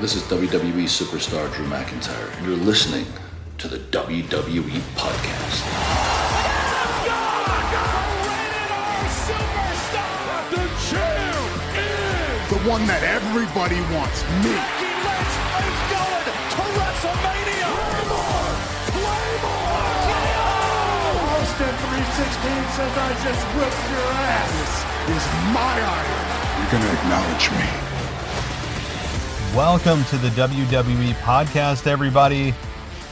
This is WWE superstar Drew McIntyre, and you're listening to the WWE Podcast. The champ is the one that everybody wants, me. It's going to WrestleMania. Claymore! Austin 316 says I just whipped your ass. This is my iron. You're going to acknowledge me. Welcome to the WWE Podcast, everybody.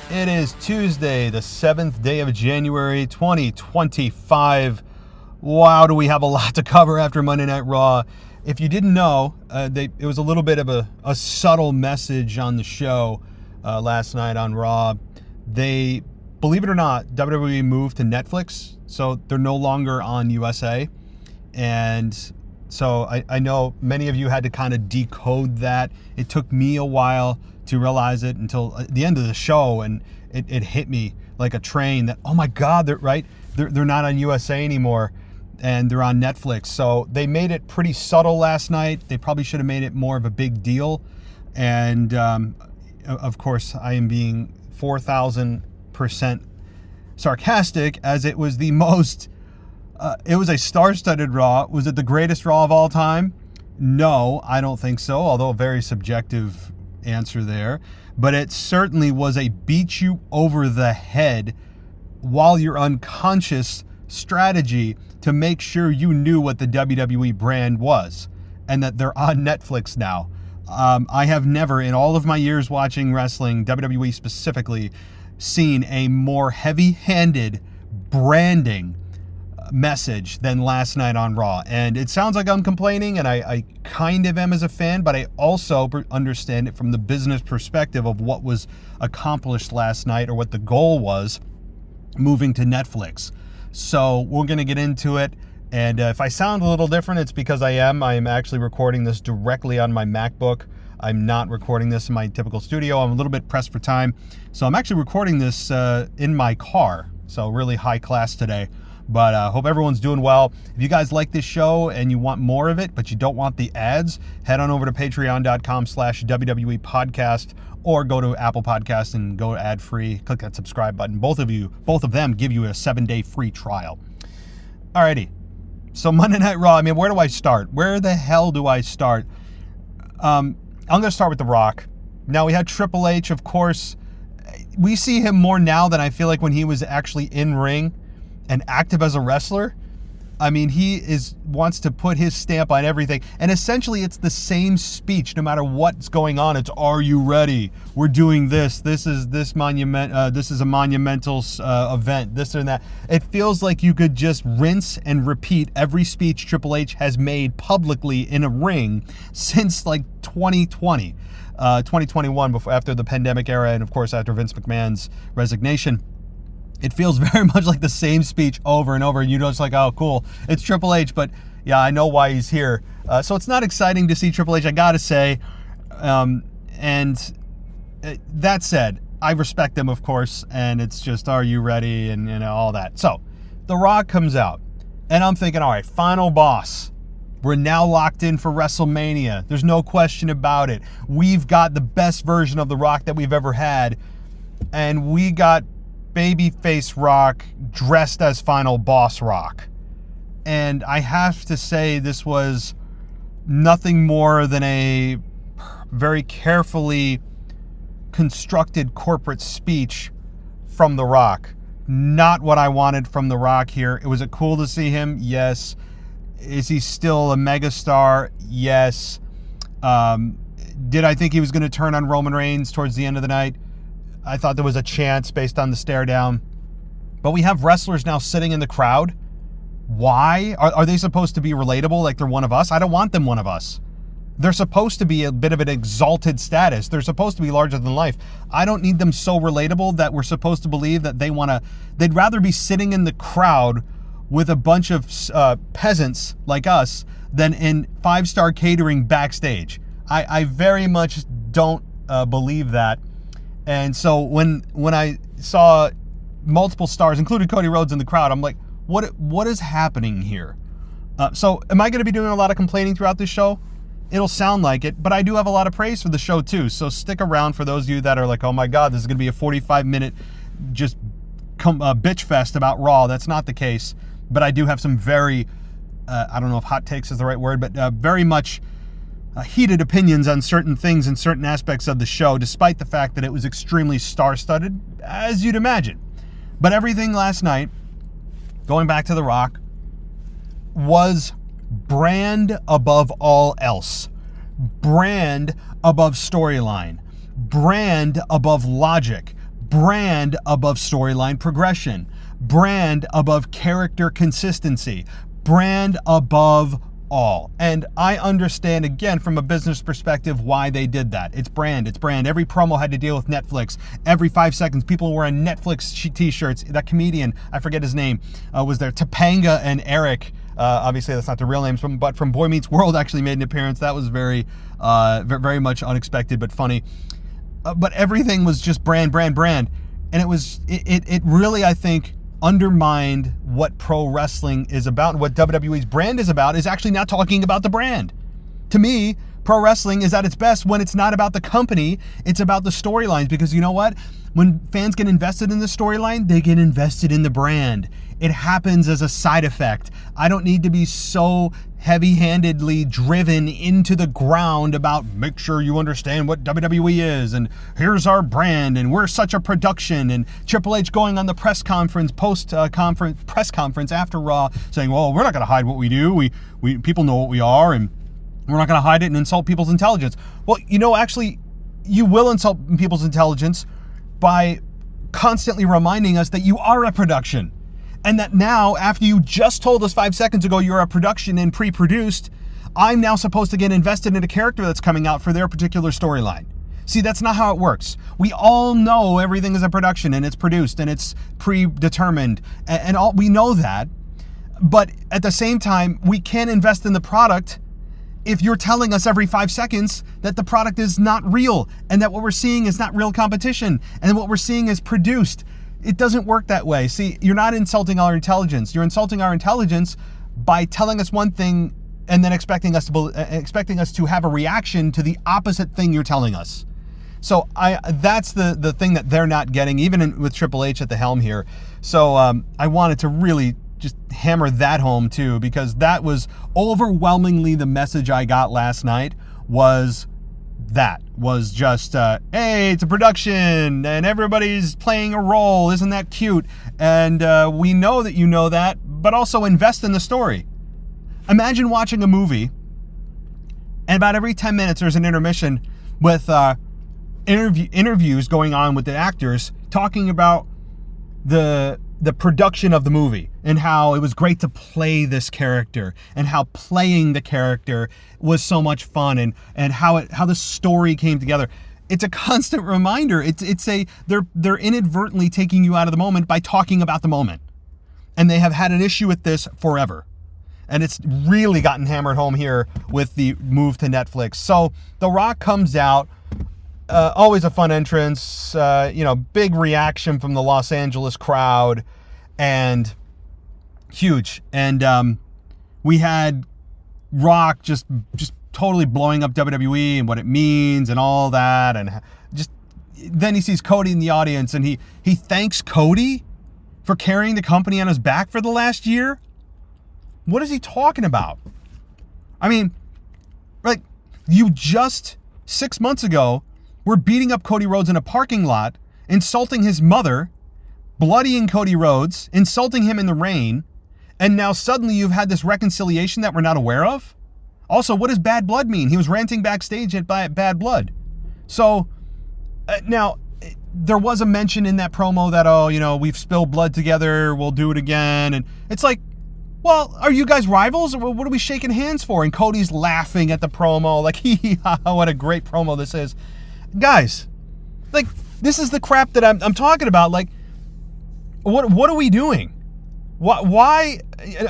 It is Tuesday, the 7th day of January, 2025. Wow, do we have a lot to cover after Monday Night Raw. If you didn't know, it was a little bit of a subtle message on the show last night on Raw. They, believe it or not, WWE moved to Netflix, so they're no longer on USA. And so I know many of you had to kind of decode that. It took me a while to realize it until the end of the show, and it hit me like a train that, oh my God, they're not on USA anymore, and they're on Netflix. So they made it pretty subtle last night. They probably should have made it more of a big deal. And of course, I am being 4,000% sarcastic, as it was the most... it was a star-studded Raw. Was it the greatest Raw of all time? No, I don't think so, although a very subjective answer there. But it certainly was a beat you over the head while you're unconscious strategy to make sure you knew what the WWE brand was and that they're on Netflix now. I have never, in all of my years watching wrestling, WWE specifically, seen a more heavy-handed branding message than last night on Raw. And it sounds like I'm complaining, and I kind of am as a fan, but I also understand it from the business perspective of what was accomplished last night, or what the goal was, moving to Netflix. So we're going to get into it, and if I sound a little different, it's because I am actually recording this directly on my MacBook. I'm not recording this in my typical studio. I'm a little bit pressed for time, so I'm actually recording this in my car, so really high class today. But I hope everyone's doing well. If you guys like this show and you want more of it, but you don't want the ads, head on over to patreon.com/WWE Podcast, or go to Apple Podcasts and go ad-free. Click that subscribe button. Both of them give you a 7-day free trial. Alrighty. So Monday Night Raw, where do I start? Where the hell do I start? I'm going to start with The Rock. Now, we had Triple H, of course. We see him more now than I feel like when he was actually in ring and active as a wrestler. He wants to put his stamp on everything. And essentially, it's the same speech no matter what's going on. It's, are you ready? We're doing this. This is a monumental event. This and that. It feels like you could just rinse and repeat every speech Triple H has made publicly in a ring since like 2020, 2021, after the pandemic era, and of course after Vince McMahon's resignation. It feels very much like the same speech over and over, and you're just like, oh, cool, it's Triple H, but yeah, I know why he's here. So it's not exciting to see Triple H, I gotta say. And that said, I respect him, of course, and it's just, are you ready, and all that. So The Rock comes out, and I'm thinking, all right, final boss. We're now locked in for WrestleMania. There's no question about it. We've got the best version of The Rock that we've ever had, and we got babyface Rock dressed as final boss Rock. And I have to say, this was nothing more than a very carefully constructed corporate speech from The Rock. Not what I wanted from The Rock here. Was it cool to see him? Yes. Is he still a megastar? Yes. Did I think he was going to turn on Roman Reigns towards the end of the night? I thought there was a chance based on the stare down. But we have wrestlers now sitting in the crowd. Why? Are they supposed to be relatable like they're one of us? I don't want them one of us. They're supposed to be a bit of an exalted status. They're supposed to be larger than life. I don't need them so relatable that we're supposed to believe that they'd rather be sitting in the crowd with a bunch of peasants like us than in 5-star catering backstage. I very much don't believe that. And so when I saw multiple stars, including Cody Rhodes, in the crowd, I'm like, what is happening here? So am I going to be doing a lot of complaining throughout this show? it'll sound like it, but I do have a lot of praise for the show too. So stick around for those of you that are like, oh my God, this is going to be a 45-minute just bitch fest about Raw. That's not the case. But I do have some very, I don't know if hot takes is the right word, but very much heated opinions on certain things and certain aspects of the show, despite the fact that it was extremely star-studded, as you'd imagine. But everything last night, going back to The Rock, was brand above all else. Brand above storyline. Brand above logic. Brand above storyline progression. Brand above character consistency. Brand above all. And I understand, again, from a business perspective, why they did that. It's brand. It's brand. Every promo had to deal with Netflix. Every 5 seconds, people were wearing Netflix t-shirts. That comedian, I forget his name, was there. Topanga and Eric, obviously that's not the real names, but from Boy Meets World actually made an appearance. That was very much unexpected, but funny. But everything was just brand. And it really, I think, undermined what pro wrestling is about. What WWE's brand is about is actually not talking about the brand. To me, pro wrestling is at its best when it's not about the company, it's about the storylines. Because you know what? When fans get invested in the storyline, they get invested in the brand. It happens as a side effect. I don't need to be so heavy-handedly driven into the ground about make sure you understand what WWE is and here's our brand and we're such a production, and Triple H going on the press conference, press conference after Raw saying, well, we're not going to hide what we do. We people know what we are, and we're not going to hide it and insult people's intelligence. Well, actually, you will insult people's intelligence by constantly reminding us that you are a production. And that now, after you just told us 5 seconds ago you're a production and pre-produced, I'm now supposed to get invested in a character that's coming out for their particular storyline. See, that's not how it works. We all know everything is a production and it's produced and it's predetermined and all, we know that. But at the same time, we can't invest in the product if you're telling us every 5 seconds that the product is not real and that what we're seeing is not real competition and what we're seeing is produced. It doesn't work that way. See, you're not insulting our intelligence. You're insulting our intelligence by telling us one thing and then expecting us to have a reaction to the opposite thing you're telling us. So that's the thing that they're not getting, even with Triple H at the helm here. So I wanted to really just hammer that home too, because that was overwhelmingly the message I got last night was just, hey, it's a production and everybody's playing a role. Isn't that cute? And we know that you know that, but also invest in the story. Imagine watching a movie and about every 10 minutes there's an intermission with interviews going on with the actors talking about the production of the movie and how it was great to play this character and how playing the character was so much fun and how the story came together. It's a constant reminder. They're inadvertently taking you out of the moment by talking about the moment. And they have had an issue with this forever. And it's really gotten hammered home here with the move to Netflix. So The Rock comes out. Always a fun entrance, big reaction from the Los Angeles crowd, and huge. And we had Rock just totally blowing up WWE and what it means and all that, and just then he sees Cody in the audience and he thanks Cody for carrying the company on his back for the last year. What is he talking about? I mean, like, you just 6 months ago were beating up Cody Rhodes in a parking lot, insulting his mother, bloodying Cody Rhodes, insulting him in the rain, and now suddenly you've had this reconciliation that we're not aware of? Also, what does bad blood mean? He was ranting backstage at bad blood. So, now, there was a mention in that promo that, we've spilled blood together, we'll do it again, and it's like, well, are you guys rivals? Or what are we shaking hands for? And Cody's laughing at the promo, like, what a great promo this is. Guys, like, this is the crap that I'm talking about. Like, what are we doing? Why?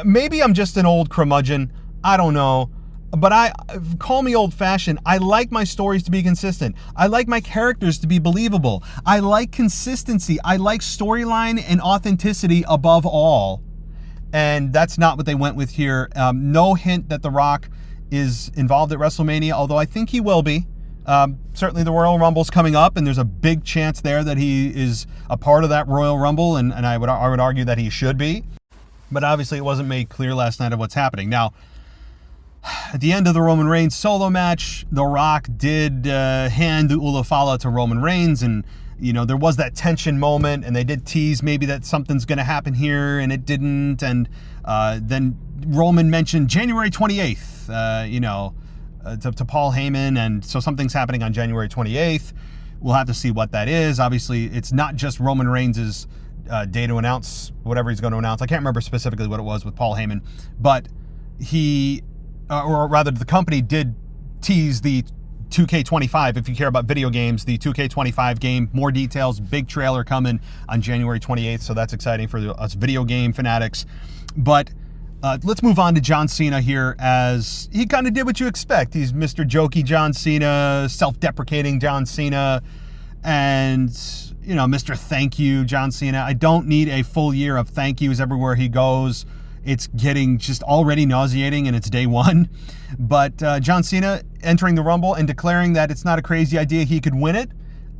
Maybe I'm just an old curmudgeon. I don't know. But call me old-fashioned. I like my stories to be consistent. I like my characters to be believable. I like consistency. I like storyline and authenticity above all. And that's not what they went with here. No hint that The Rock is involved at WrestleMania, although I think he will be. Certainly the Royal Rumble's coming up, and there's a big chance there that he is a part of that Royal Rumble, and I would argue that he should be. But obviously it wasn't made clear last night of what's happening. Now, at the end of the Roman Reigns solo match, The Rock did hand the Ulafala to Roman Reigns, and there was that tension moment, and they did tease maybe that something's going to happen here, and it didn't. And then Roman mentioned January 28th, to Paul Heyman, and so something's happening on January 28th. We'll have to see what that is. Obviously, it's not just Roman Reigns' day to announce whatever he's going to announce. I can't remember specifically what it was with Paul Heyman, but he, or rather the company did tease the 2K25, if you care about video games, the 2K25 game, more details, big trailer coming on January 28th, so that's exciting for us video game fanatics. But let's move on to John Cena here, as he kind of did what you expect. He's Mr. Jokey John Cena, self-deprecating John Cena, and, Mr. Thank You John Cena. I don't need a full year of thank yous everywhere he goes. It's getting just already nauseating, and it's day one. But John Cena entering the Rumble and declaring that it's not a crazy idea he could win it,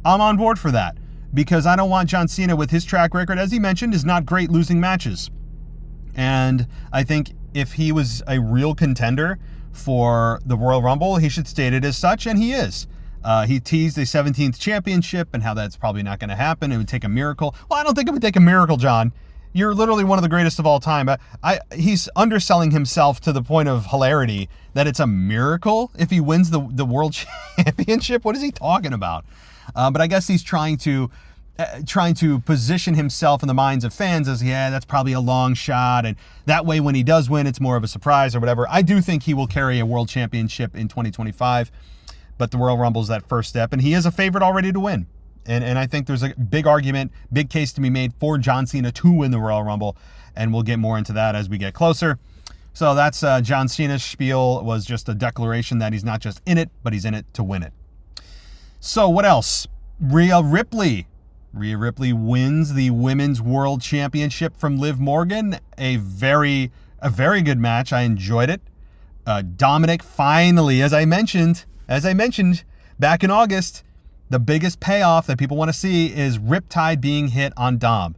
I'm on board for that. Because I don't want John Cena, with his track record, as he mentioned, is not great losing matches. And I think if he was a real contender for the Royal Rumble, he should state it as such, and he is. He teased a 17th championship and how that's probably not going to happen. It would take a miracle. Well, I don't think it would take a miracle, John. You're literally one of the greatest of all time. He's underselling himself to the point of hilarity that it's a miracle if he wins the world championship. What is he talking about? But I guess he's trying to position himself in the minds of fans as, that's probably a long shot. And that way, when he does win, it's more of a surprise or whatever. I do think he will carry a world championship in 2025, but the Royal Rumble is that first step. And he is a favorite already to win. And I think there's a big argument, big case to be made for John Cena to win the Royal Rumble. And we'll get more into that as we get closer. So that's John Cena's spiel. Was just a declaration that he's not just in it, but he's in it to win it. So what else? Rhea Ripley wins the Women's World Championship from Liv Morgan. A very good match. I enjoyed it. Dominic finally, as I mentioned back in August, the biggest payoff that people want to see is Riptide being hit on Dom.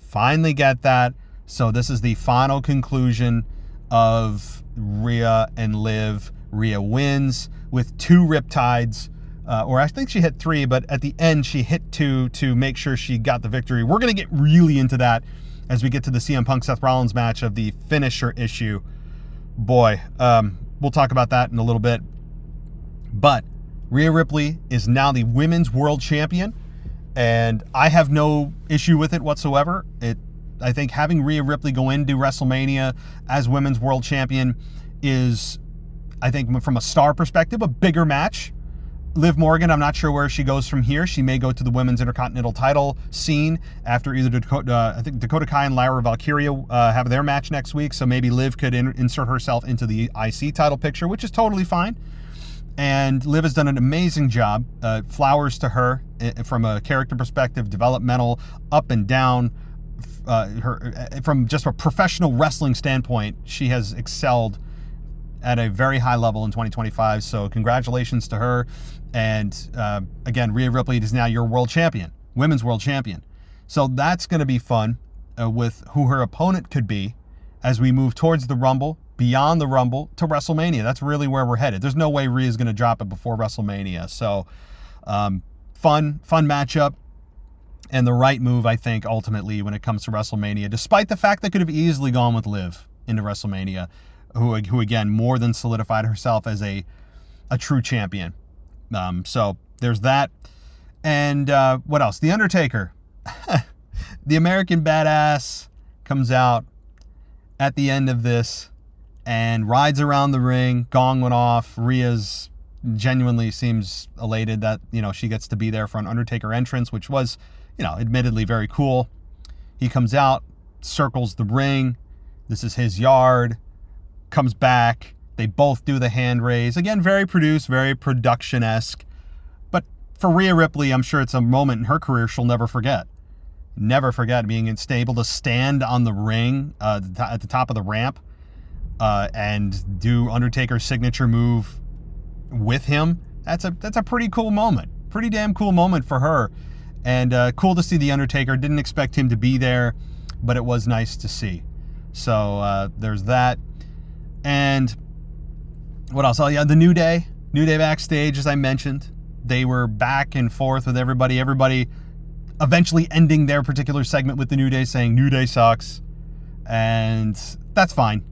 Finally get that. So this is the final conclusion of Rhea and Liv. Rhea wins with 2 Riptides. Or I think she hit 3, but at the end she hit 2 to make sure she got the victory. We're going to get really into that as we get to the CM Punk Seth Rollins match of the finisher issue. Boy, we'll talk about that in a little bit. But Rhea Ripley is now the Women's World Champion, and I have no issue with it whatsoever. I think having Rhea Ripley go into WrestleMania as Women's World Champion is, I think from a star perspective, a bigger match. Liv Morgan, I'm not sure where she goes from here. She may go to the Women's Intercontinental title scene after either Dakota Kai and Lyra Valkyria have their match next week, so maybe Liv could insert herself into the IC title picture, which is totally fine. And Liv has done an amazing job. Flowers to her from a character perspective, developmental, up and down. From just a professional wrestling standpoint, she has excelled at a very high level in 2025. So congratulations to her. And again, Rhea Ripley is now your world champion, women's world champion. So that's going to be fun with who her opponent could be as we move towards the Rumble, beyond the Rumble to WrestleMania. That's really where we're headed. There's no way Rhea's going to drop it before WrestleMania. So fun matchup, and the right move, I think, ultimately when it comes to WrestleMania, despite the fact that could have easily gone with Liv into WrestleMania, who again more than solidified herself as a true champion. So there's that. And what else? The Undertaker, the American Badass, comes out at the end of this and rides around the ring. Gong went off. Rhea's genuinely seems elated that, she gets to be there for an Undertaker entrance, which was, admittedly very cool. He comes out, circles the ring. This is his yard. Comes back. They both do the hand raise. Again, very produced, very production-esque. But for Rhea Ripley, I'm sure it's a moment in her career she'll never forget. Never forget being able to stand on the ring at the top of the ramp and do Undertaker's signature move with him. That's a pretty cool moment. Pretty damn cool moment for her. And cool to see The Undertaker. Didn't expect him to be there, but it was nice to see. So there's that. And what else? Oh, yeah, the New Day. New Day backstage, as I mentioned. They were back and forth with everybody. Everybody eventually ending their particular segment with the New Day saying, New Day sucks. And that's fine.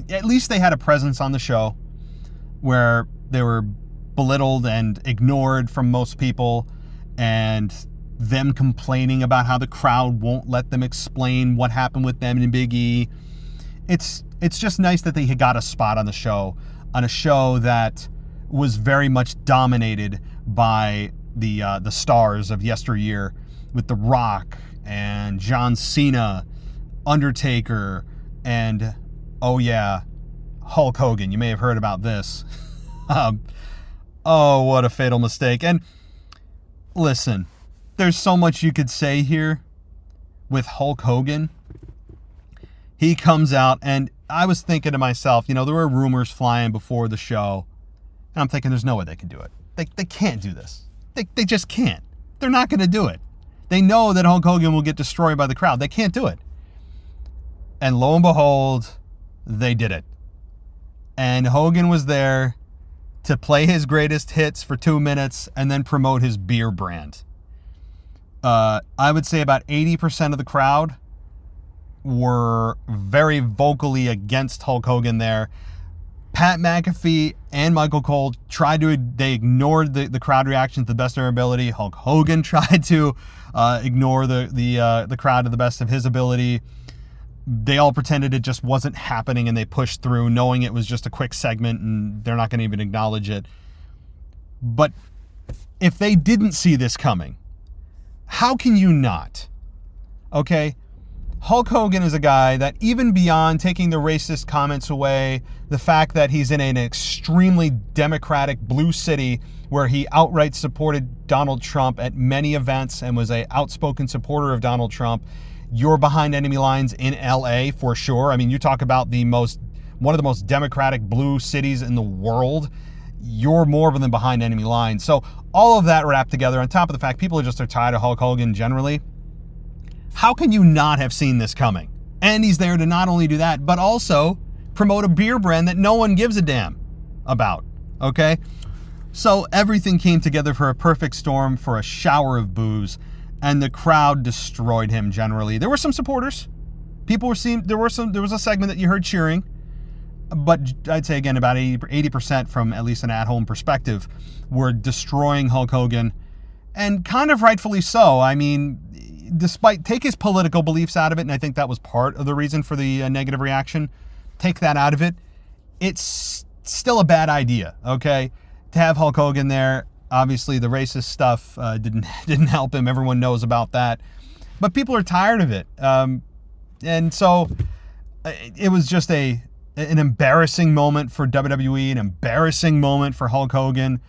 At least they had a presence on the show where they were belittled and ignored from most people, and them complaining about how the crowd won't let them explain what happened with them and Big E. It's just nice that they had got a spot on a show that was very much dominated by the stars of yesteryear, with The Rock and John Cena, Undertaker, and oh yeah, Hulk Hogan. You may have heard about this. Oh, what a fatal mistake. And listen, there's so much you could say here with Hulk Hogan. He comes out, and I was thinking to myself, there were rumors flying before the show, and I'm thinking there's no way they can do it. They can't do this. They just can't. They're not going to do it. They know that Hulk Hogan will get destroyed by the crowd. They can't do it. And lo and behold, they did it. And Hogan was there to play his greatest hits for 2 minutes and then promote his beer brand. I would say about 80% of the crowd were very vocally against Hulk Hogan there. Pat McAfee and Michael Cole they ignored the crowd reaction to the best of their ability. Hulk Hogan tried to ignore the crowd to the best of his ability. They all pretended it just wasn't happening, and they pushed through, knowing it was just a quick segment and they're not going to even acknowledge it. But if they didn't see this coming, how can you not? Okay? Hulk Hogan is a guy that, even beyond taking the racist comments away, the fact that he's in an extremely democratic blue city where he outright supported Donald Trump at many events and was an outspoken supporter of Donald Trump, you're behind enemy lines in LA for sure. I mean, you talk about one of the most democratic blue cities in the world. You're more than behind enemy lines. So all of that wrapped together, on top of the fact people are tired of Hulk Hogan generally. How can you not have seen this coming? And he's there to not only do that, but also promote a beer brand that no one gives a damn about. Okay? So everything came together for a perfect storm, for a shower of boos, and the crowd destroyed him generally. There were some supporters. There was a segment that you heard cheering, but I'd say again about 80% from at least an at-home perspective were destroying Hulk Hogan, and kind of rightfully so. I mean, take his political beliefs out of it, and I think that was part of the reason for the negative reaction. Take that out of it. It's still a bad idea, okay? To have Hulk Hogan there. Obviously, the racist stuff didn't help him. Everyone knows about that. But people are tired of it. And so it was just an embarrassing moment for WWE, an embarrassing moment for Hulk Hogan.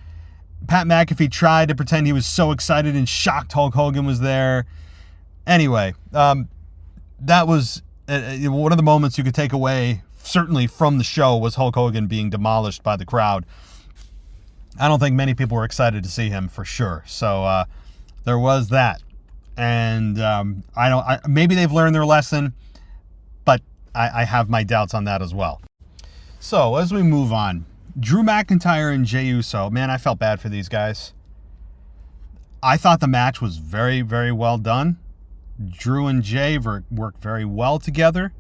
Pat McAfee tried to pretend he was so excited and shocked Hulk Hogan was there. Anyway, that was one of the moments you could take away, certainly from the show, was Hulk Hogan being demolished by the crowd. I don't think many people were excited to see him, for sure. So there was that. And maybe they've learned their lesson, but I have my doubts on that as well. So as we move on, Drew McIntyre and Jey Uso, man, I felt bad for these guys. I thought the match was very, very well done. Drew and Jey worked very well together.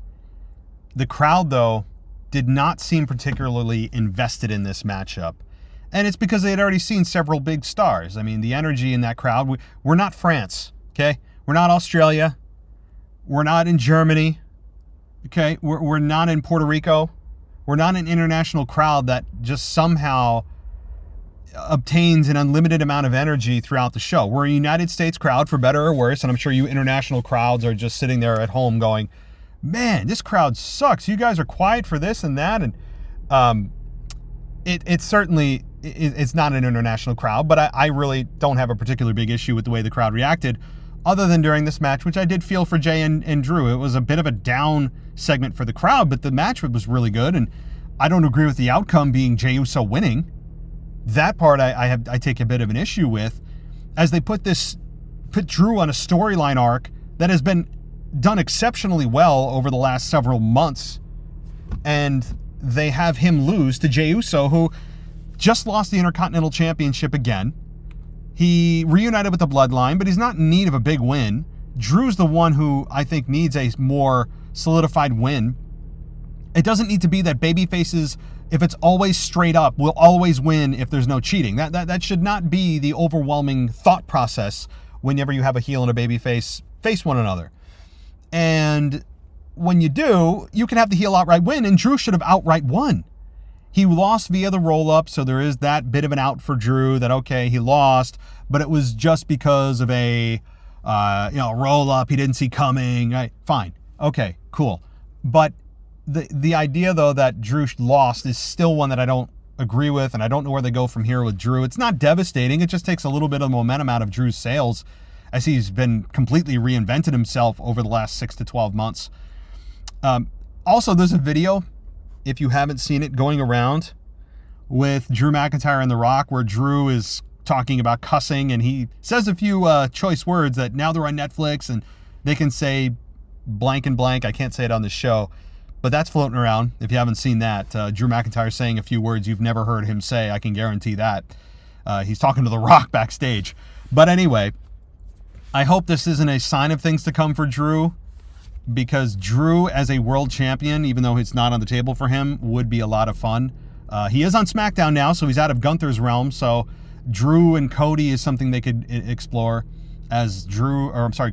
The crowd, though, did not seem particularly invested in this matchup. And it's because they had already seen several big stars. I mean, the energy in that crowd, we're not France, okay? We're not Australia. We're not in Germany, okay? We're not in Puerto Rico. We're not an international crowd that just somehow obtains an unlimited amount of energy throughout the show. We're a United States crowd, for better or worse, and I'm sure you international crowds are just sitting there at home going, man, this crowd sucks. You guys are quiet for this and that. And it's certainly... It's not an international crowd, but I really don't have a particularly big issue with the way the crowd reacted. other than during this match, which I did feel for Jay and Drew. It was a bit of a down segment for the crowd, but the match was really good, and I don't agree with the outcome being Jey Uso winning. That part I take a bit of an issue with, as they put Drew on a storyline arc that has been done exceptionally well over the last several months, and they have him lose to Jey Uso, who just lost the Intercontinental Championship again. He reunited with the Bloodline, but he's not in need of a big win. Drew's the one who I think needs a more solidified win. It doesn't need to be that babyfaces, if it's always straight up, will always win if there's no cheating. That should not be the overwhelming thought process whenever you have a heel and a babyface face one another. And when you do, you can have the heel outright win, and Drew should have outright won. He lost via the roll-up, so there is that bit of an out for Drew that, okay, he lost, but it was just because of a roll-up he didn't see coming. Right? Fine. Okay, cool. But the idea, though, that Drew lost is still one that I don't agree with, and I don't know where they go from here with Drew. It's not devastating. It just takes a little bit of momentum out of Drew's sails, as he's been completely reinvented himself over the last 6 to 12 months. Also, there's a video, if you haven't seen it, going around with Drew McIntyre and The Rock, where Drew is talking about cussing, and he says a few choice words that now they're on Netflix, and they can say blank and blank. I can't say it on the show, but that's floating around. If you haven't seen that, Drew McIntyre saying a few words you've never heard him say, I can guarantee that. He's talking to The Rock backstage. But anyway, I hope this isn't a sign of things to come for Drew, because Drew as a world champion, even though it's not on the table for him, would be a lot of fun. He is on SmackDown now, so he's out of Gunther's realm, so Drew and Cody is something they could explore, as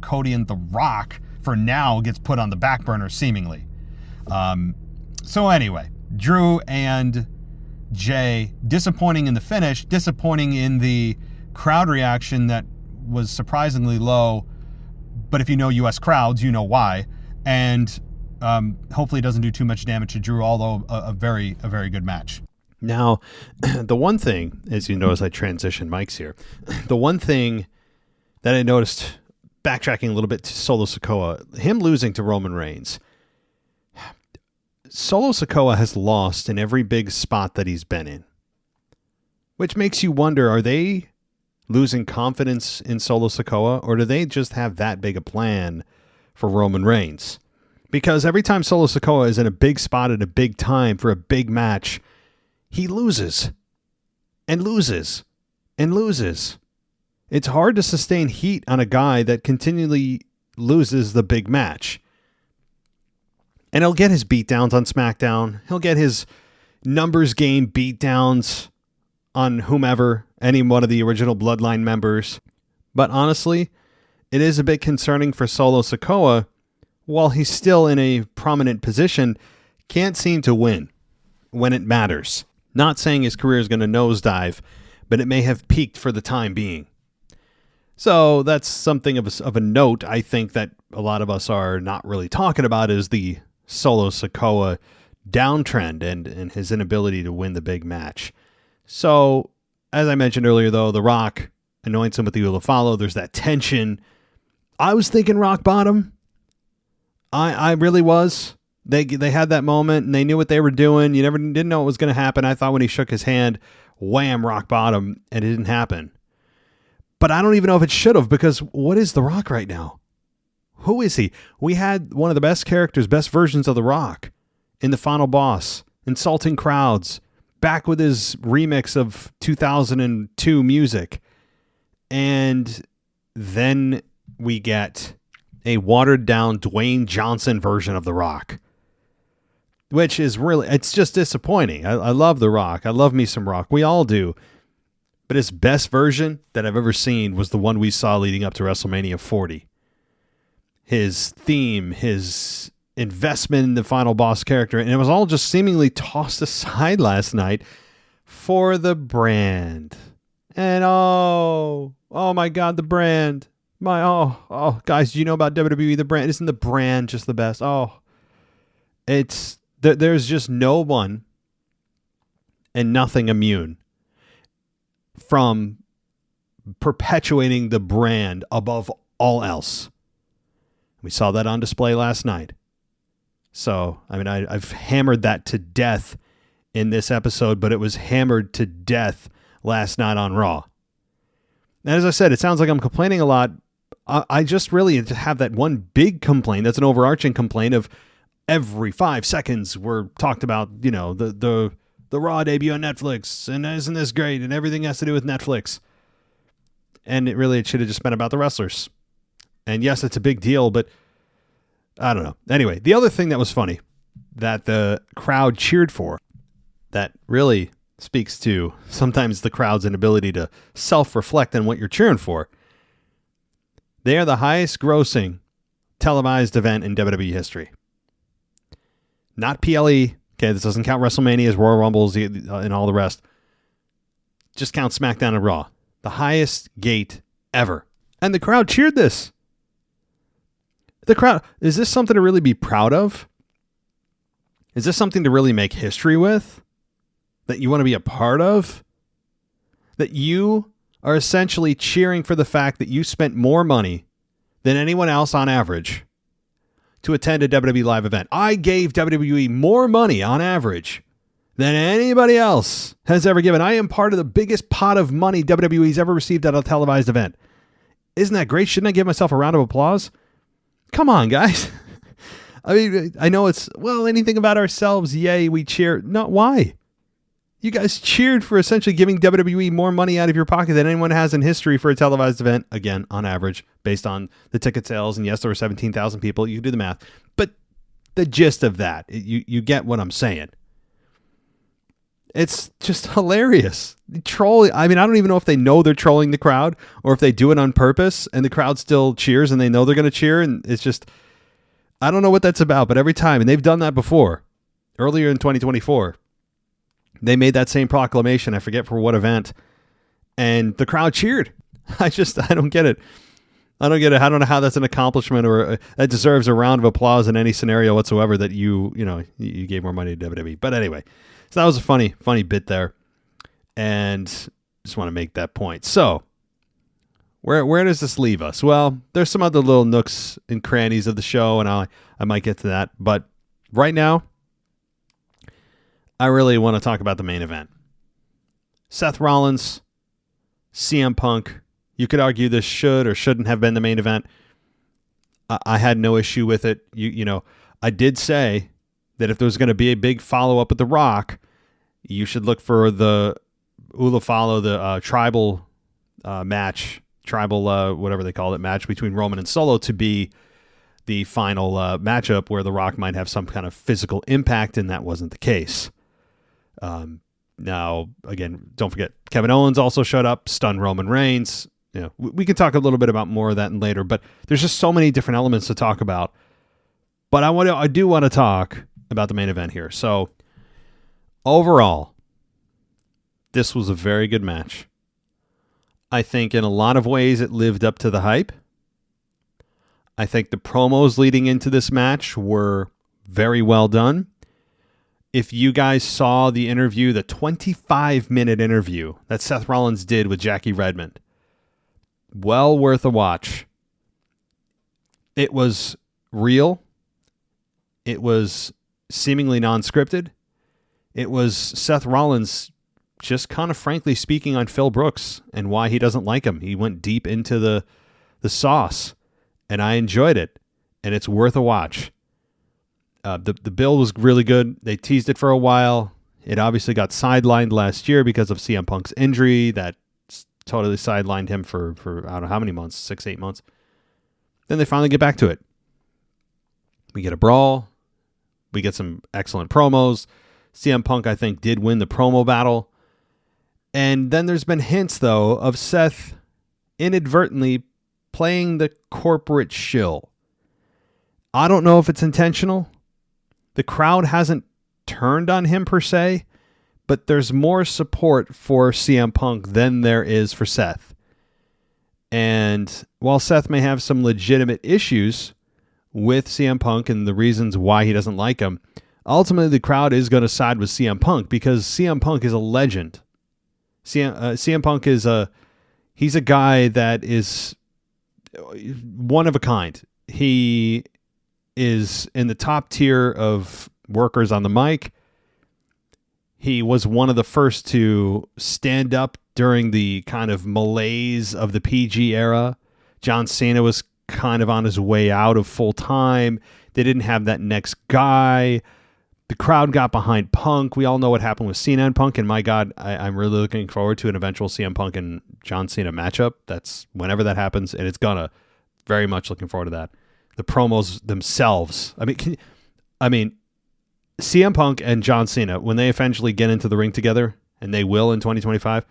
Cody and The Rock, for now, gets put on the back burner, seemingly. So anyway, Drew and Jay, disappointing in the finish, disappointing in the crowd reaction that was surprisingly low, but if you know U.S. crowds, you know why. And hopefully it doesn't do too much damage to Drew, although a very good match. Now, the one thing, as you notice, I transition mics here. The one thing that I noticed, backtracking a little bit to Solo Sikoa, him losing to Roman Reigns. Solo Sikoa has lost in every big spot that he's been in, which makes you wonder, are they losing confidence in Solo Sikoa, or do they just have that big a plan for Roman Reigns? Because every time Solo Sikoa is in a big spot at a big time for a big match, he loses and loses and loses. It's hard to sustain heat on a guy that continually loses the big match. And he'll get his beatdowns on SmackDown. He'll get his numbers game beatdowns on whomever, any one of the original Bloodline members. But honestly, it is a bit concerning for Solo Sikoa, while he's still in a prominent position, can't seem to win when it matters. Not saying his career is going to nosedive, but it may have peaked for the time being. So that's something of a note, I think, that a lot of us are not really talking about, is the Solo Sikoa downtrend and his inability to win the big match. So, as I mentioned earlier, though, The Rock anoints him with the Wheel of Follow. There's that tension. I was thinking rock bottom. I really was. They had that moment, and they knew what they were doing. You didn't know what was going to happen. I thought when he shook his hand, wham, rock bottom, and it didn't happen. But I don't even know if it should have, because what is The Rock right now? Who is he? We had one of the best characters, best versions of The Rock in The Final Boss, insulting crowds, back with his remix of 2002 music. And then we get a watered-down Dwayne Johnson version of The Rock, which is really, it's just disappointing. I love The Rock. I love me some Rock. We all do. But his best version that I've ever seen was the one we saw leading up to WrestleMania 40. His theme, his investment in the Final Boss character, and it was all just seemingly tossed aside last night for the brand. And oh my God, the brand. Guys, do you know about WWE? The brand, isn't the brand just the best? There's just no one and nothing immune from perpetuating the brand above all else. We saw that on display last night. So, I mean, I've hammered that to death in this episode, but it was hammered to death last night on Raw. And as I said, it sounds like I'm complaining a lot. I just really have that one big complaint. That's an overarching complaint of every 5 seconds we're talked about, you know, the Raw debut on Netflix, and isn't this great, and everything has to do with Netflix. And it should have just been about the wrestlers. And yes, it's a big deal, but I don't know. Anyway, the other thing that was funny that the crowd cheered for, that really speaks to sometimes the crowd's inability to self-reflect on what you're cheering for. They are the highest grossing televised event in WWE history. Not PLE. Okay, this doesn't count WrestleManias, Royal Rumbles, and all the rest. Just count SmackDown and Raw. The highest gate ever. And the crowd cheered this. The crowd, is this something to really be proud of? Is this something to really make history with? That you want to be a part of? That you are essentially cheering for the fact that you spent more money than anyone else on average to attend a WWE live event. I gave WWE more money on average than anybody else has ever given. I am part of the biggest pot of money WWE's ever received at a televised event. Isn't that great? Shouldn't I give myself a round of applause? Come on, guys. I mean, I know it's, well, anything about ourselves, yay, we cheer. No, why? You guys cheered for essentially giving WWE more money out of your pocket than anyone has in history for a televised event. Again, on average, based on the ticket sales. And yes, there were 17,000 people. You can do the math. But the gist of that, you get what I'm saying. It's just hilarious. Troll. I mean, I don't even know if they know they're trolling the crowd or if they do it on purpose and the crowd still cheers and they know they're going to cheer. And it's just, I don't know what that's about, but every time, and they've done that before, earlier in 2024, they made that same proclamation. I forget for what event, and the crowd cheered. I don't get it. I don't get it. I don't know how that's an accomplishment or that deserves a round of applause in any scenario whatsoever that you gave more money to WWE. But anyway, so that was a funny bit there, and just want to make that point. So where does this leave us? Well, there's some other little nooks and crannies of the show, and I might get to that. But right now, I really want to talk about the main event. Seth Rollins, CM Punk. You could argue this should or shouldn't have been the main event. I had no issue with it. I did say that if there was going to be a big follow-up with The Rock, you should look for the tribal match, whatever they call it, match between Roman and Solo to be the final matchup where The Rock might have some kind of physical impact, and that wasn't the case. Now, again, don't forget, Kevin Owens also showed up, stunned Roman Reigns. We can talk a little bit about more of that later, but there's just so many different elements to talk about. But I do want to talk about the main event here. So, overall, this was a very good match. I think in a lot of ways it lived up to the hype. I think the promos leading into this match were very well done. If you guys saw the interview, the 25-minute interview that Seth Rollins did with Jackie Redmond, well worth a watch. It was real. It was seemingly non-scripted. It was Seth Rollins just kind of frankly speaking on Phil Brooks and why he doesn't like him. He went deep into the sauce, and I enjoyed it, and it's worth a watch. The build was really good. They teased it for a while. It obviously got sidelined last year because of CM Punk's injury. That totally sidelined him for I don't know how many months, 6-8 months. Then they finally get back to it. We get a brawl. We get some excellent promos. CM Punk, I think, did win the promo battle. And then there's been hints, though, of Seth inadvertently playing the corporate shill. I don't know if it's intentional. The crowd hasn't turned on him per se, but there's more support for CM Punk than there is for Seth. And while Seth may have some legitimate issues with CM Punk and the reasons why he doesn't like him, ultimately the crowd is going to side with CM Punk because CM Punk is a legend. CM Punk is he's a guy that is one of a kind. He is in the top tier of workers on the mic. He was one of the first to stand up during the kind of malaise of the PG era. John Cena was kind of on his way out of full time. They didn't have that next guy. The crowd got behind Punk. We all know what happened with Cena and Punk, and my God, I'm really looking forward to an eventual CM Punk and John Cena matchup. That's whenever that happens, and it's gonna. Very much looking forward to that. The promos themselves. I mean, CM Punk and John Cena, when they eventually get into the ring together, and they will in 2025,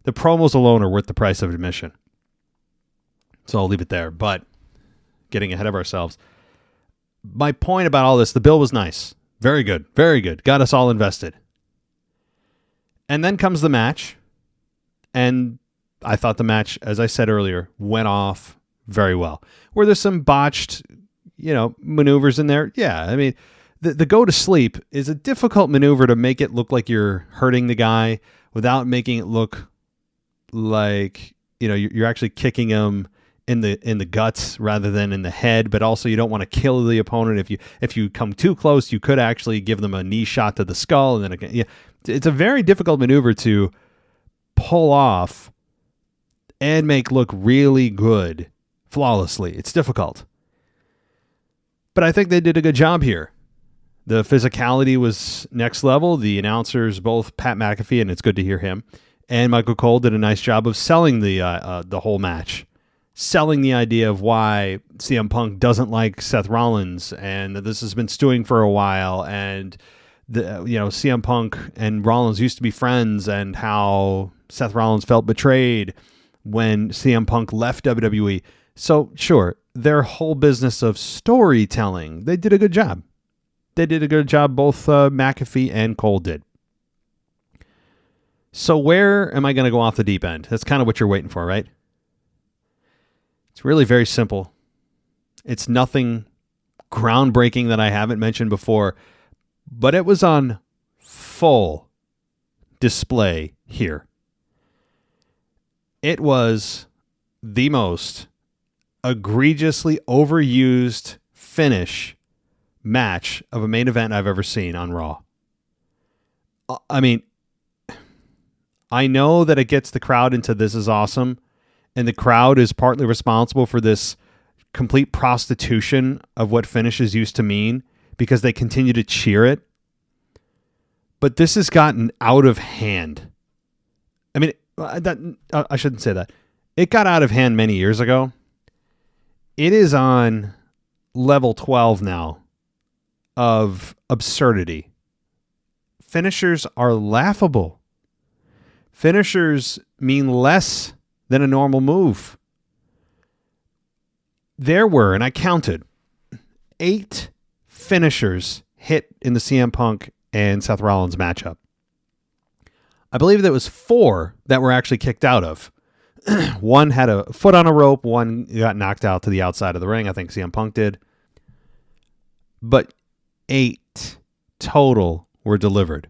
the promos alone are worth the price of admission. So I'll leave it there. But getting ahead of ourselves. My point about all this, the bill was nice. Very good. Very good. Got us all invested. And then comes the match. And I thought the match, as I said earlier, went off very well. Were there some botched, maneuvers in there? Yeah. I mean, the go to sleep is a difficult maneuver to make it look like you're hurting the guy without making it look like, you're actually kicking him in the guts rather than in the head, but also you don't want to kill the opponent. If you come too close, you could actually give them a knee shot to the skull, and then it's a very difficult maneuver to pull off and make look really good flawlessly. It's difficult. But I think they did a good job here. The physicality was next level. The announcers, both Pat McAfee, and it's good to hear him, and Michael Cole did a nice job of selling the whole match. Selling the idea of why CM Punk doesn't like Seth Rollins, and that this has been stewing for a while, and CM Punk and Rollins used to be friends, and how Seth Rollins felt betrayed when CM Punk left WWE. So sure, their whole business of storytelling, they did a good job. They did a good job, both McAfee and Cole did. So where am I going to go off the deep end? That's kind of what you're waiting for, right? It's really very simple. It's nothing groundbreaking that I haven't mentioned before, but it was on full display here. It was the most egregiously overused finish match of a main event I've ever seen on Raw. I mean, I know that it gets the crowd into this is awesome, and the crowd is partly responsible for this complete prostitution of what finishes used to mean because they continue to cheer it. But this has gotten out of hand. I mean, I shouldn't say that. It got out of hand many years ago. It is on level 12 now of absurdity. Finishers are laughable. Finishers mean less than a normal move. There were, and I counted, 8 finishers hit in the CM Punk and Seth Rollins matchup. I believe there was 4 that were actually kicked out of. One had a foot on a rope. One got knocked out to the outside of the ring. I think CM Punk did. But 8 total were delivered.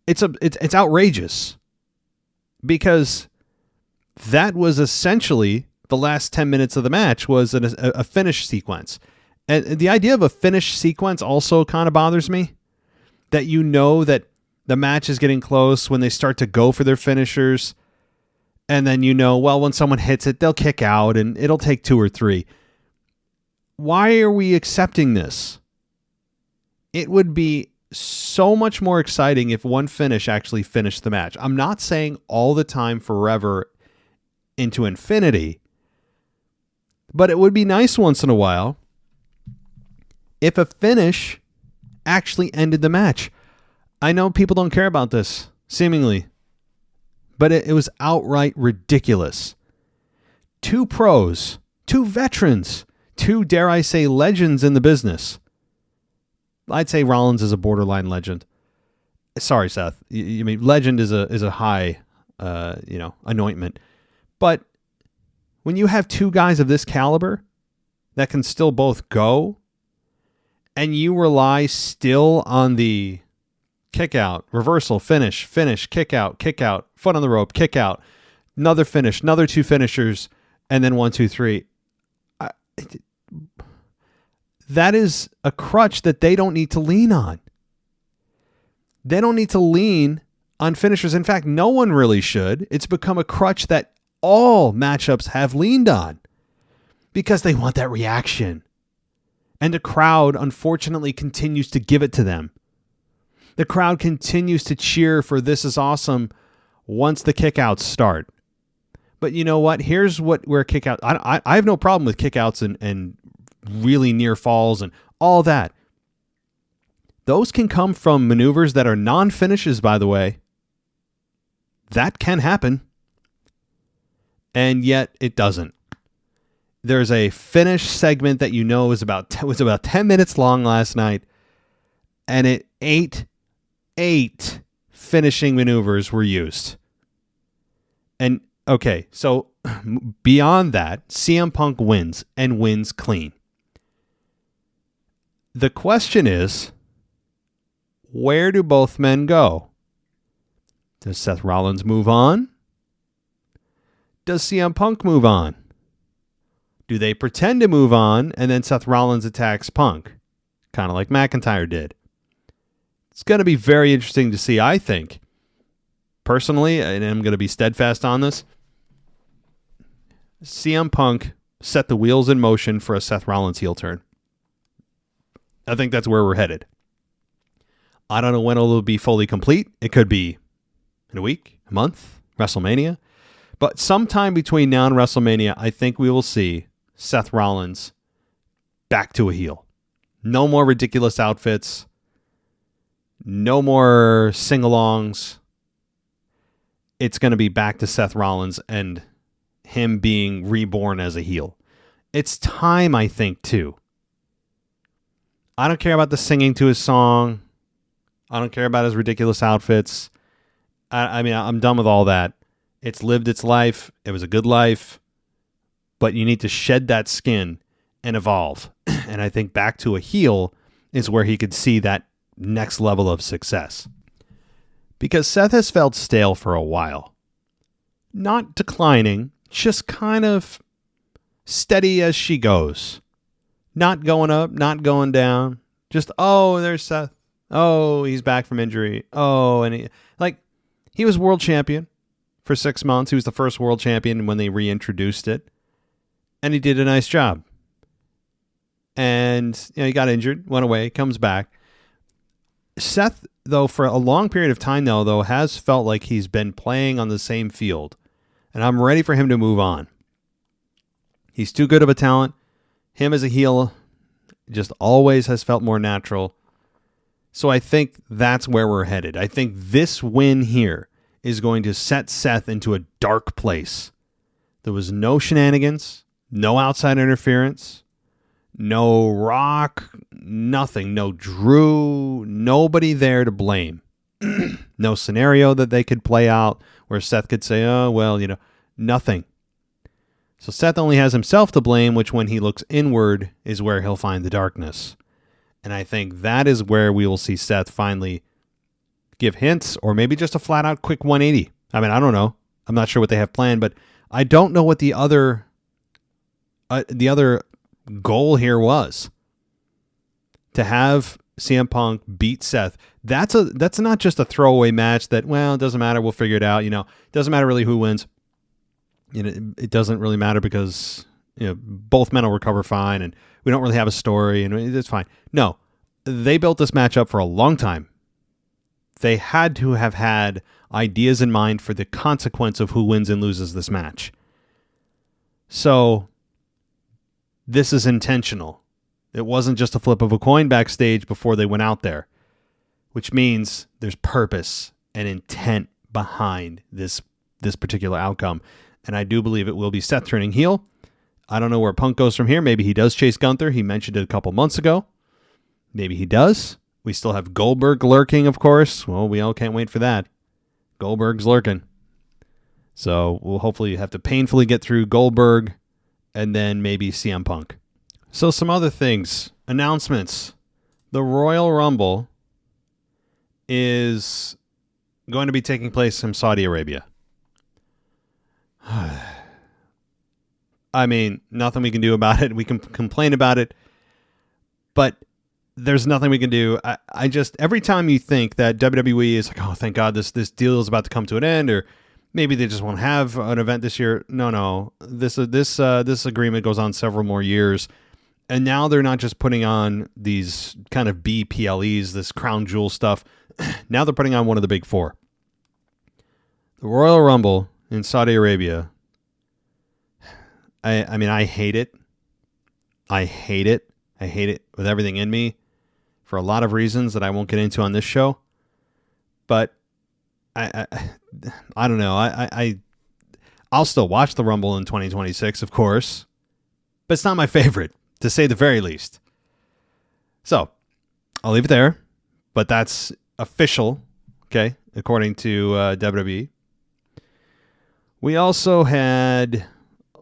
It's outrageous because that was essentially the last 10 minutes of the match was a finish sequence. And the idea of a finish sequence also kind of bothers me, that that the match is getting close when they start to go for their finishers. And then when someone hits it, they'll kick out and it'll take 2 or 3. Why are we accepting this? It would be so much more exciting if one finish actually finished the match. I'm not saying all the time forever into infinity, but it would be nice once in a while if a finish actually ended the match. I know people don't care about this, seemingly, but it was outright ridiculous. 2 pros, 2 veterans, 2, dare I say, legends in the business. I'd say Rollins is a borderline legend. Sorry, Seth. You mean legend is a high, anointment. But when you have 2 guys of this caliber that can still both go, and you rely still on the kick out, reversal, finish, kick out, foot on the rope, kick out, another finish, another 2 finishers, and then 1, 2, 3. That is a crutch that they don't need to lean on. They don't need to lean on finishers. In fact, no one really should. It's become a crutch that all matchups have leaned on because they want that reaction. And the crowd, unfortunately, continues to give it to them. The crowd continues to cheer for "This is awesome" once the kickouts start. But you know what? Here's where kickouts... I have no problem with kickouts and really near falls and all that. Those can come from maneuvers that are non-finishes, by the way. That can happen. And yet it doesn't. There's a finish segment that was about 10 minutes long last night, and eight finishing maneuvers were used. And okay, so beyond that, CM Punk wins and wins clean. The question is, where do both men go? Does Seth Rollins move on? Does CM Punk move on? Do they pretend to move on and then Seth Rollins attacks Punk? Kind of like McIntyre did. It's going to be very interesting to see, I think. Personally, and I'm going to be steadfast on this, CM Punk set the wheels in motion for a Seth Rollins heel turn. I think that's where we're headed. I don't know when it'll be fully complete. It could be in a week, a month, WrestleMania. But sometime between now and WrestleMania, I think we will see Seth Rollins back to a heel. No more ridiculous outfits. No more sing-alongs. It's going to be back to Seth Rollins and him being reborn as a heel. It's time, I think, too. I don't care about the singing to his song. I don't care about his ridiculous outfits. I mean, I'm done with all that. It's lived its life. It was a good life. But you need to shed that skin and evolve. And I think back to a heel is where he could see that next level of success. Because Seth has felt stale for a while. Not declining, just kind of steady as she goes. Not going up, not going down. Just, oh, there's Seth. Oh, he's back from injury. Oh, and he was world champion for 6 months. He was the first world champion when they reintroduced it. And he did a nice job. And he got injured, went away, comes back. Seth, though, for a long period of time now, though, has felt like he's been playing on the same field. And I'm ready for him to move on. He's too good of a talent. Him as a heel just always has felt more natural. So I think that's where we're headed. I think this win here is going to set Seth into a dark place. There was no shenanigans, no outside interference, no Rock, nothing, no Drew, nobody there to blame. No scenario that they could play out where Seth could say, oh, well, nothing. So Seth only has himself to blame, which when he looks inward is where he'll find the darkness. And I think that is where we will see Seth finally give hints or maybe just a flat out quick 180. I mean, I don't know. I'm not sure what they have planned, but I don't know what the other goal here was. To have CM Punk beat Seth. That's not just a throwaway match that, well, it doesn't matter. We'll figure it out. It doesn't matter really who wins. It doesn't really matter because both men will recover fine and we don't really have a story and it's fine. No, they built this match up for a long time. They had to have had ideas in mind for the consequence of who wins and loses this match. So this is intentional. It wasn't just a flip of a coin backstage before they went out there, which means there's purpose and intent behind this particular outcome. And I do believe it will be Seth turning heel. I don't know where Punk goes from here. Maybe he does chase Gunther. He mentioned it a couple months ago. Maybe he does. We still have Goldberg lurking, of course. Well, we all can't wait for that. Goldberg's lurking. So we'll hopefully have to painfully get through Goldberg and then maybe CM Punk. So some other things. Announcements. The Royal Rumble is going to be taking place in Saudi Arabia. I mean, nothing we can do about it. We can complain about it, but there's nothing we can do. I just, every time you think that WWE is like, oh, thank God this deal is about to come to an end, or maybe they just won't have an event this year. No. This agreement goes on several more years. And now they're not just putting on these kind of BPLEs, this crown jewel stuff. Now they're putting on one of the big four. The Royal Rumble in Saudi Arabia. I mean, I hate it. I hate it with everything in me for a lot of reasons that I won't get into on this show. But I don't know. I'll still watch the Rumble in 2026, of course. But it's not my favorite, to say the very least. So, I'll leave it there. But that's official, okay, according to WWE. We also had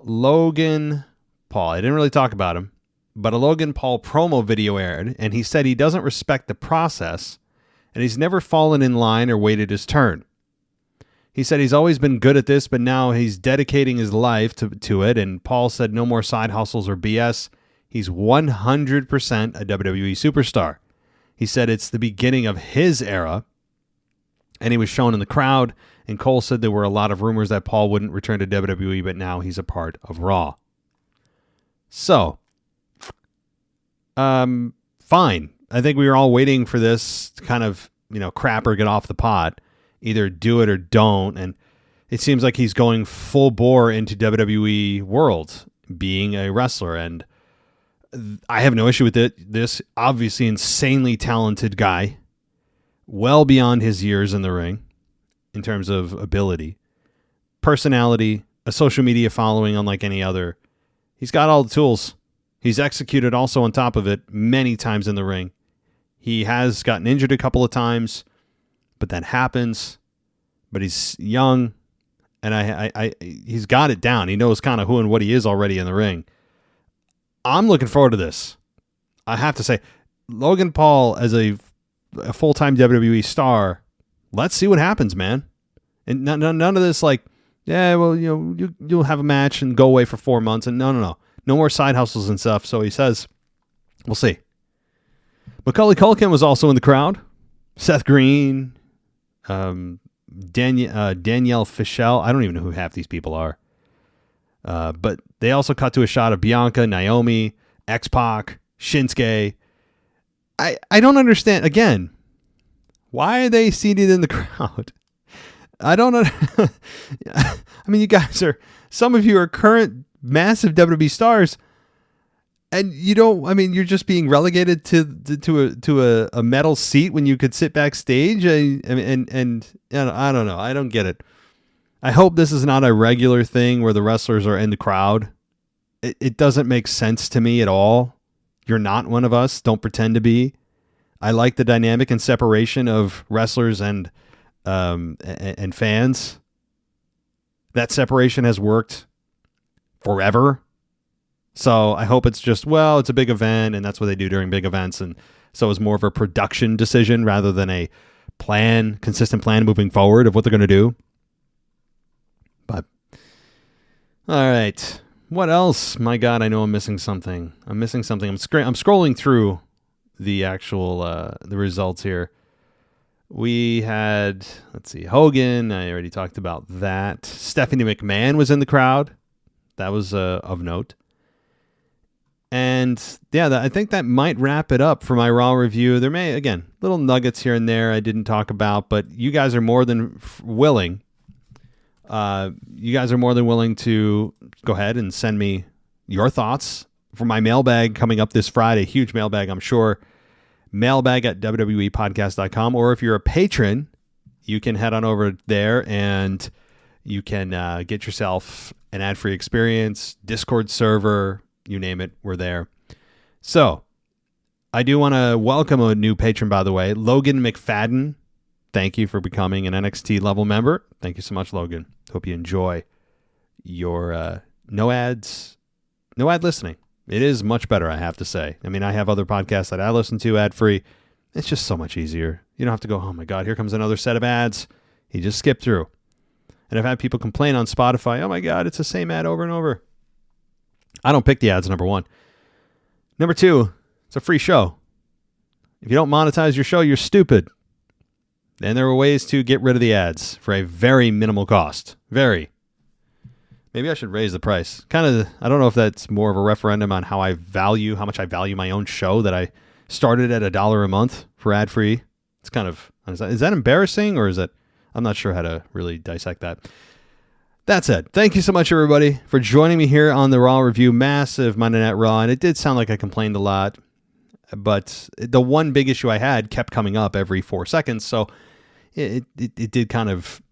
Logan Paul. I didn't really talk about him, but a Logan Paul promo video aired, and he said he doesn't respect the process, and he's never fallen in line or waited his turn. He said he's always been good at this, but now he's dedicating his life to it, and Paul said no more side hustles or BS. He's 100% a WWE superstar. He said it's the beginning of his era, and he was shown in the crowd, and Cole said there were a lot of rumors that Paul wouldn't return to WWE, but now he's a part of Raw. So, fine. I think we were all waiting for this kind of, crapper get off the pot. Either do it or don't, and it seems like he's going full bore into WWE world, being a wrestler, and I have no issue with it. This obviously insanely talented guy, well beyond his years in the ring, in terms of ability, personality, a social media following unlike any other. He's got all the tools. He's executed also on top of it many times in the ring. He has gotten injured a couple of times, but that happens. But he's young, and he's got it down. He knows kind of who and what he is already in the ring. I'm looking forward to this. I have to say, Logan Paul as a full-time WWE star, let's see what happens, man. And none of this like, yeah, well, you'll have a match and go away for 4 months. And no more side hustles and stuff. So he says, we'll see. Macaulay Culkin was also in the crowd. Seth Green, Danielle Fishel. I don't even know who half these people are. But they also cut to a shot of Bianca, Naomi, X-Pac, Shinsuke. I don't understand. Again, why are they seated in the crowd? I don't know. I mean, you guys are, some of you are current massive WWE stars, and you're just being relegated to a metal seat when you could sit backstage. I don't know. I don't get it. I hope this is not a regular thing where the wrestlers are in the crowd. It doesn't make sense to me at all. You're not one of us. Don't pretend to be. I like the dynamic and separation of wrestlers and fans. That separation has worked forever. So I hope it's just, it's a big event, and that's what they do during big events. And so it's more of a production decision rather than a consistent plan moving forward of what they're going to do. But, all right. What else? My God, I know I'm missing something. I'm scrolling through the actual, the results here. We had, Hogan. I already talked about that. Stephanie McMahon was in the crowd. That was of note. And yeah, I think that might wrap it up for my Raw review. There may, again, little nuggets here and there I didn't talk about, but you guys are more than willing. You guys are more than willing to go ahead and send me your thoughts for my mailbag coming up this Friday. Huge mailbag, I'm sure. Mailbag at WWEpodcast.com. Or if you're a patron, you can head on over there and you can get yourself an ad-free experience, Discord server, you name it, we're there. So, I do want to welcome a new patron, by the way, Logan McFadden. Thank you for becoming an NXT level member. Thank you so much, Logan. Hope you enjoy your no ad listening. It is much better, I have to say. I mean, I have other podcasts that I listen to ad-free. It's just so much easier. You don't have to go, oh my God, here comes another set of ads. You just skip through. And I've had people complain on Spotify, oh my God, it's the same ad over and over. I don't pick the ads, number one. Number two, it's a free show. If you don't monetize your show, you're stupid. And there are ways to get rid of the ads for a very minimal cost. Very. Maybe I should raise the price. Kind of, I don't know if that's more of a referendum on how much I value my own show that I started at $1 a month for ad-free. It's kind of, is that embarrassing or is that, I'm not sure how to really dissect that. That said, thank you so much, everybody, for joining me here on the Raw review. Massive Monday Night Raw, and it did sound like I complained a lot, but the one big issue I had kept coming up every 4 seconds, so it did kind of,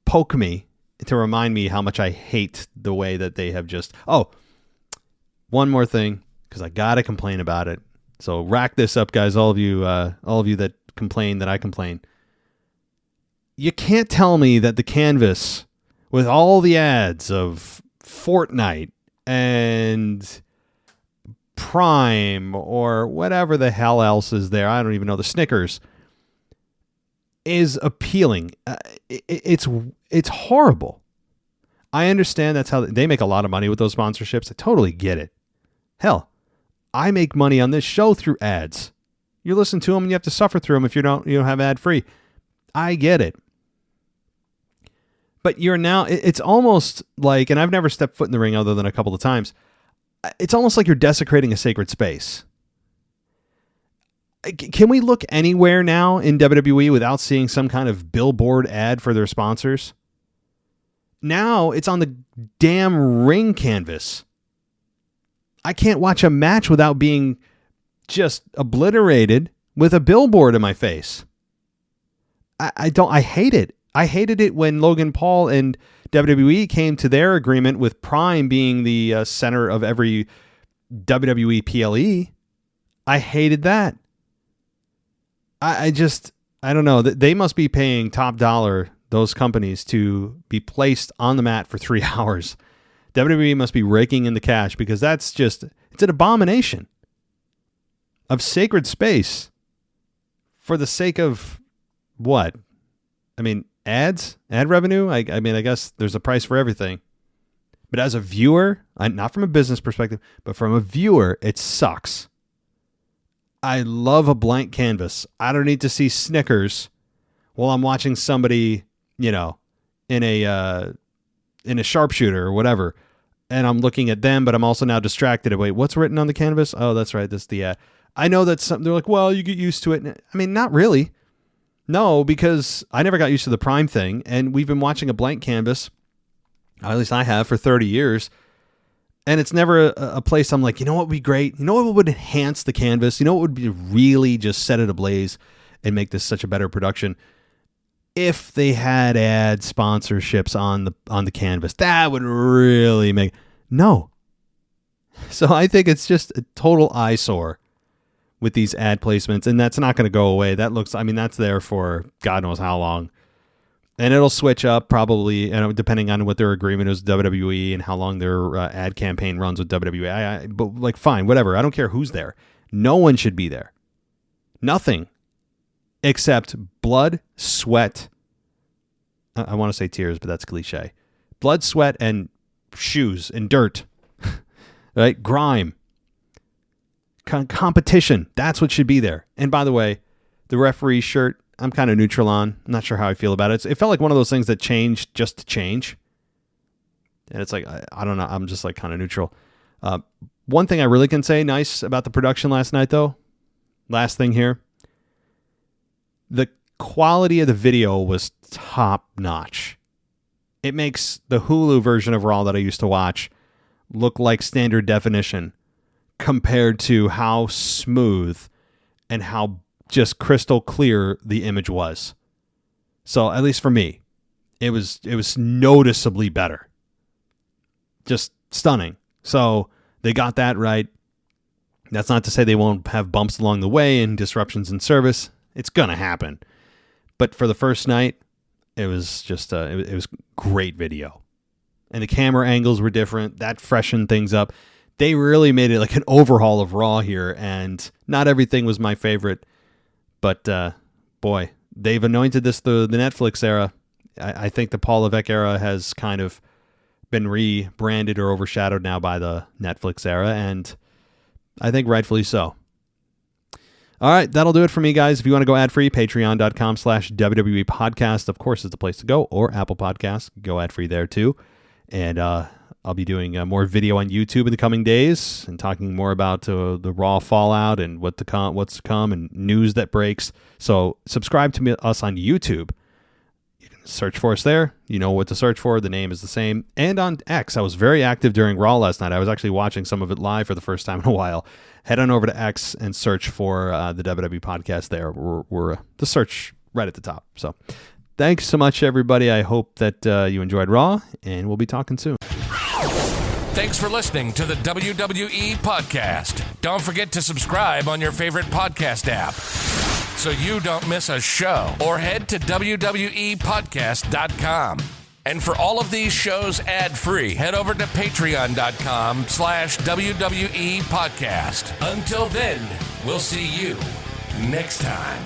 poke me to remind me how much I hate the way that they have just... Oh, one more thing, because I got to complain about it. So rack this up, guys, all of you that complain that I complain. You can't tell me that the canvas with all the ads of Fortnite and Prime or whatever the hell else is there, I don't even know, the Snickers, is appealing. It's horrible. I understand that's how they make a lot of money with those sponsorships. I totally get it. Hell, I make money on this show through ads. You listen to them and you have to suffer through them if you don't have ad free. I get it. But it's almost like, and I've never stepped foot in the ring other than a couple of times. It's almost like you're desecrating a sacred space. Can we look anywhere now in WWE without seeing some kind of billboard ad for their sponsors? Now it's on the damn ring canvas. I can't watch a match without being just obliterated with a billboard in my face. I hate it. I hated it when Logan Paul and WWE came to their agreement with Prime being the center of every WWE PLE. I hated that. I don't know. They must be paying top dollar, those companies, to be placed on the mat for 3 hours. WWE must be raking in the cash because it's an abomination of sacred space for the sake of what? I mean, ads, ad revenue. I guess there's a price for everything. But as a viewer, not from a business perspective, but from a viewer, it sucks. I love a blank canvas. I don't need to see Snickers while I'm watching somebody, in a sharpshooter or whatever, and I'm looking at them, but I'm also now distracted. Wait, what's written on the canvas? Oh, that's right. That's the ad. I know that's something. They're like, well, you get used to it. I mean, not really. No, because I never got used to the Prime thing, and we've been watching a blank canvas, at least I have, for 30 years, and it's never a place I'm like, you know what would be great? You know what would enhance the canvas? You know what would be really just set it ablaze and make this such a better production? If they had ad sponsorships on the canvas, that would really make... No. So I think it's just a total eyesore with these ad placements, and that's not going to go away. That's there for God knows how long. And it'll switch up probably, depending on what their agreement is with WWE and how long their ad campaign runs with WWE. But fine, whatever. I don't care who's there. No one should be there. Nothing except blood, sweat. I want to say tears, but that's cliche. Blood, sweat, and shoes and dirt. Right? Grime. Competition. That's what should be there. And by the way, the referee shirt, I'm kind of neutral on. I'm not sure how I feel about it. It felt like one of those things that changed just to change. And it's like, I don't know. I'm just kind of neutral. One thing I really can say nice about the production last night, though, last thing here, the quality of the video was top notch. It makes the Hulu version of Raw that I used to watch look like standard definition compared to how smooth and how just crystal clear the image was. So at least for me, it was noticeably better. Just stunning. So they got that right. That's not to say they won't have bumps along the way and disruptions in service. It's going to happen. But for the first night, it was just it was great video. And the camera angles were different. That freshened things up. They really made it like an overhaul of Raw here, and not everything was my favorite. But, boy, they've anointed this the Netflix era. I think the Paul Levesque era has kind of been rebranded or overshadowed now by the Netflix era, and I think rightfully so. All right, that'll do it for me, guys. If you want to go ad-free, patreon.com/WWE podcast, of course, is the place to go, or Apple Podcasts. Go ad-free there, too. And I'll be doing more video on YouTube in the coming days and talking more about the Raw fallout and what's to come and news that breaks. So subscribe to us on YouTube. You can search for us there. You know what to search for. The name is the same. And on X, I was very active during Raw last night. I was actually watching some of it live for the first time in a while. Head on over to X and search for the WWE podcast there. We're the search right at the top. So thanks so much, everybody. I hope that you enjoyed Raw, and we'll be talking soon. Thanks for listening to the WWE Podcast. Don't forget to subscribe on your favorite podcast app so you don't miss a show, or head to WWEpodcast.com. And for all of these shows ad-free, head over to patreon.com/WWE Podcast. Until then, we'll see you next time.